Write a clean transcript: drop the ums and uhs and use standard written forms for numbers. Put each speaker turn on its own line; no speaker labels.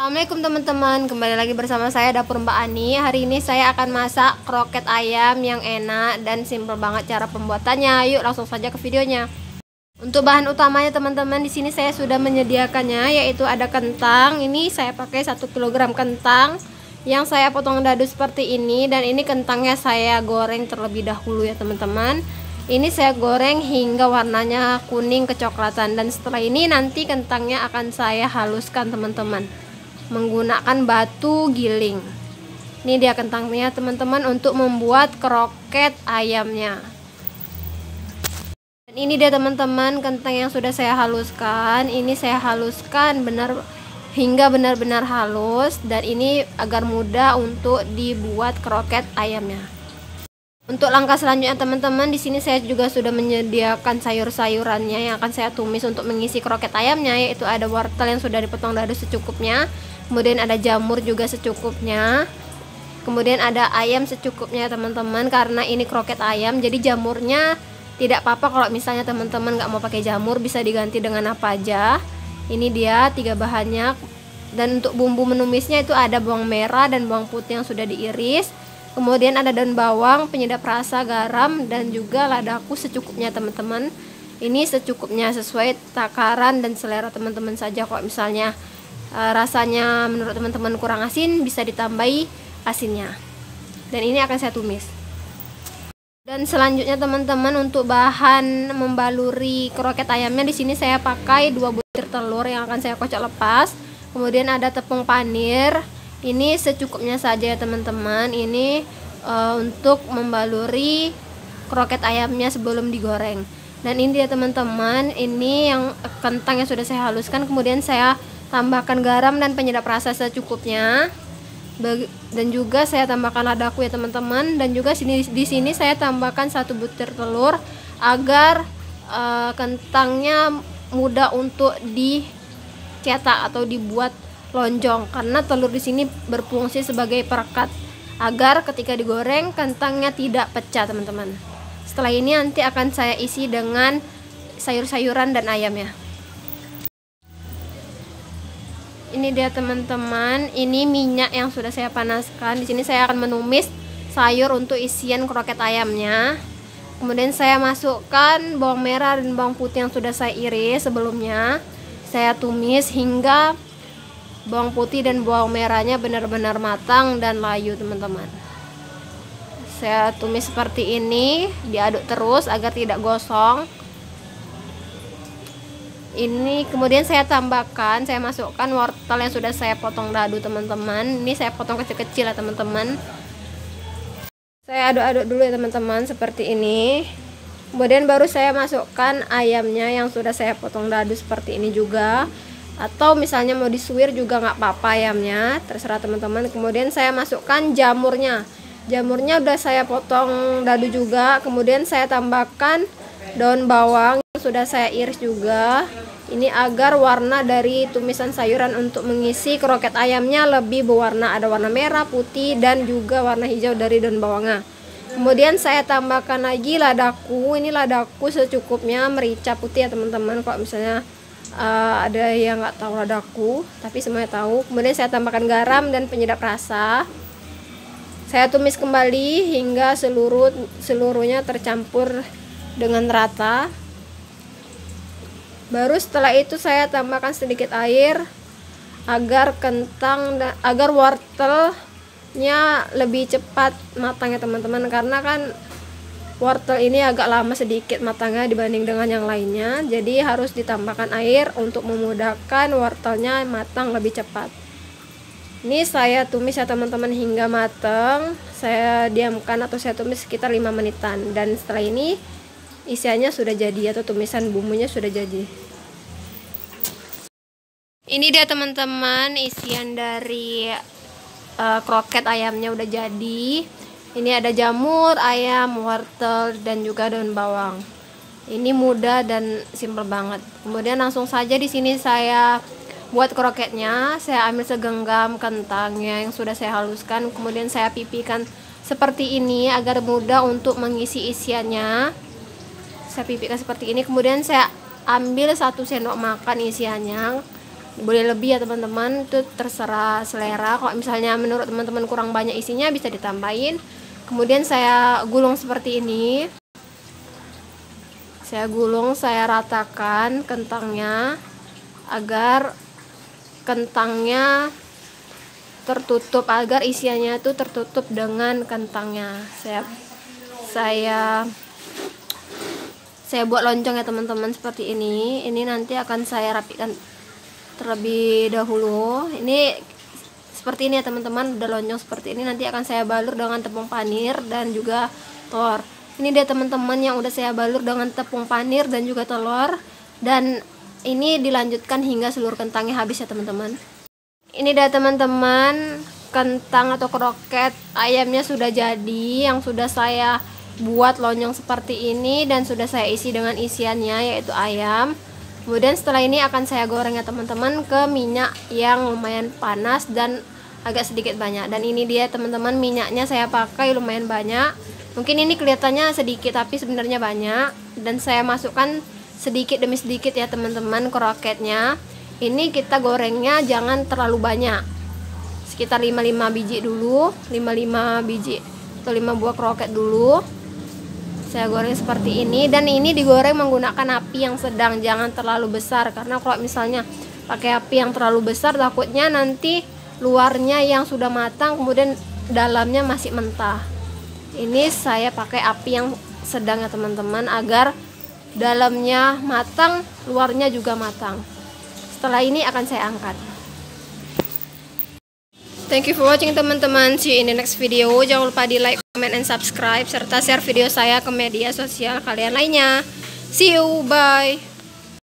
Assalamualaikum teman-teman, kembali lagi bersama saya Dapur Mbak Ani. Hari ini saya akan masak kroket ayam yang enak dan simple banget cara pembuatannya. Yuk langsung saja ke videonya. Untuk bahan utamanya teman-teman, di sini saya sudah menyediakannya, yaitu ada kentang. Ini saya pakai 1 kg kentang yang saya potong dadu seperti ini, dan ini kentangnya saya goreng terlebih dahulu ya teman-teman. Ini saya goreng hingga warnanya kuning kecoklatan, dan setelah ini nanti kentangnya akan saya haluskan teman-teman menggunakan batu giling. Ini dia kentangnya teman-teman untuk membuat kroket ayamnya. Dan ini dia teman-teman kentang yang sudah saya haluskan. Ini saya haluskan hingga benar-benar halus, dan ini agar mudah untuk dibuat kroket ayamnya. Untuk langkah selanjutnya teman-teman, di sini saya juga sudah menyediakan sayur-sayurannya yang akan saya tumis untuk mengisi kroket ayamnya, yaitu ada wortel yang sudah dipotong dadu secukupnya. Kemudian ada jamur juga secukupnya. Kemudian ada ayam secukupnya teman-teman, karena ini kroket ayam jadi jamurnya tidak apa-apa kalau misalnya teman-teman nggak mau pakai jamur, bisa diganti dengan apa aja. Ini dia 3 bahannya. Dan untuk bumbu menumisnya itu ada bawang merah dan bawang putih yang sudah diiris. Kemudian ada daun bawang, penyedap rasa, garam, dan juga ladaku secukupnya teman-teman. Ini secukupnya sesuai takaran dan selera teman-teman saja. Kalau misalnya rasanya menurut teman-teman kurang asin, bisa ditambahi asinnya. Dan ini akan saya tumis. Dan selanjutnya teman-teman, untuk bahan membaluri kroket ayamnya, di sini saya pakai 2 butir telur yang akan saya kocok lepas. Kemudian ada tepung panir. Ini secukupnya saja ya teman-teman. Ini untuk membaluri kroket ayamnya sebelum digoreng. Dan ini dia teman-teman, ini yang kentang yang sudah saya haluskan. Kemudian saya tambahkan garam dan penyedap rasa secukupnya, dan juga saya tambahkan ladaku ya teman-teman. Dan juga di sini saya tambahkan 1 butir telur agar kentangnya mudah untuk dicetak atau dibuat lonjong, karena telur di sini berfungsi sebagai perekat agar ketika digoreng kentangnya tidak pecah teman-teman. Setelah ini nanti akan saya isi dengan sayur-sayuran dan ayamnya. Ini dia teman-teman, ini minyak yang sudah saya panaskan. Di sini saya akan menumis sayur untuk isian kroket ayamnya. Kemudian saya masukkan bawang merah dan bawang putih yang sudah saya iris sebelumnya. Saya tumis hingga bawang putih dan bawang merahnya benar-benar matang dan layu teman-teman. Saya tumis seperti ini, diaduk terus agar tidak gosong. Ini kemudian saya masukkan wortel yang sudah saya potong dadu teman-teman. Ini saya potong kecil-kecil ya teman-teman. Saya aduk-aduk dulu ya teman-teman seperti ini. Kemudian baru saya masukkan ayamnya yang sudah saya potong dadu seperti ini juga. Atau misalnya mau disuir juga nggak apa-apa ayamnya, terserah teman-teman. Kemudian saya masukkan jamurnya. Jamurnya udah saya potong dadu juga. Kemudian saya tambahkan daun bawang yang sudah saya iris juga. Ini agar warna dari tumisan sayuran untuk mengisi kroket ayamnya lebih berwarna, ada warna merah, putih, dan juga warna hijau dari daun bawangnya. Kemudian saya tambahkan lagi ladaku. Ini ladaku secukupnya, merica putih ya teman-teman. Kalau misalnya ada yang nggak tahu ladaku, tapi semuanya tahu. Kemudian saya tambahkan garam dan penyedap rasa. Saya tumis kembali hingga seluruhnya tercampur dengan rata. Baru setelah itu saya tambahkan sedikit air agar wortelnya lebih cepat matang ya teman-teman, karena kan wortel ini agak lama sedikit matangnya dibanding dengan yang lainnya. Jadi harus ditambahkan air untuk memudahkan wortelnya matang lebih cepat. Ini saya tumis ya teman-teman hingga matang. Saya diamkan atau saya tumis sekitar 5 menitan. Dan setelah ini isiannya sudah jadi atau tumisan bumbunya sudah jadi. Ini dia teman-teman isian dari kroket ayamnya udah jadi. Ini ada jamur, ayam, wortel, dan juga daun bawang. Ini mudah dan simple banget. Kemudian langsung saja di sini saya buat kroketnya. Saya ambil segenggam kentangnya yang sudah saya haluskan. Kemudian saya pipihkan seperti ini agar mudah untuk mengisi isiannya. Saya pipihkan seperti ini. Kemudian saya ambil 1 sendok makan isiannya. boleh lebih ya teman-teman, itu terserah selera. Kalau misalnya menurut teman-teman kurang banyak isinya bisa ditambahin. Kemudian saya gulung seperti ini, saya gulung, saya ratakan kentangnya agar kentangnya tertutup, agar isiannya itu tertutup dengan kentangnya. Saya buat lonceng ya teman-teman seperti ini. Ini nanti akan saya rapikan terlebih dahulu. Ini seperti ini ya teman-teman, udah lonjong seperti ini. Nanti akan saya balur dengan tepung panir dan juga telur. Ini dia teman-teman yang udah saya balur dengan tepung panir dan juga telur, dan ini dilanjutkan hingga seluruh kentangnya habis ya teman-teman. Ini dia teman-teman, kentang atau kroket ayamnya sudah jadi, yang sudah saya buat lonjong seperti ini dan sudah saya isi dengan isiannya yaitu ayam. Kemudian setelah ini akan saya goreng ya teman-teman ke minyak yang lumayan panas dan agak sedikit banyak. Dan ini dia teman-teman, minyaknya saya pakai lumayan banyak. Mungkin ini kelihatannya sedikit tapi sebenarnya banyak. Dan saya masukkan sedikit demi sedikit ya teman-teman kroketnya. Ini kita gorengnya jangan terlalu banyak, sekitar 5 biji dulu, 5 biji atau 5 buah kroket dulu. Saya goreng seperti ini, dan ini digoreng menggunakan api yang sedang, jangan terlalu besar, karena kalau misalnya pakai api yang terlalu besar takutnya nanti luarnya yang sudah matang kemudian dalamnya masih mentah. Ini saya pakai api yang sedang ya teman-teman, agar dalamnya matang, luarnya juga matang. Setelah ini akan saya angkat. Thank you for watching teman-teman. See you in the next video. Jangan lupa di like, comment, and subscribe, serta share video saya ke media sosial kalian lainnya. See you, bye.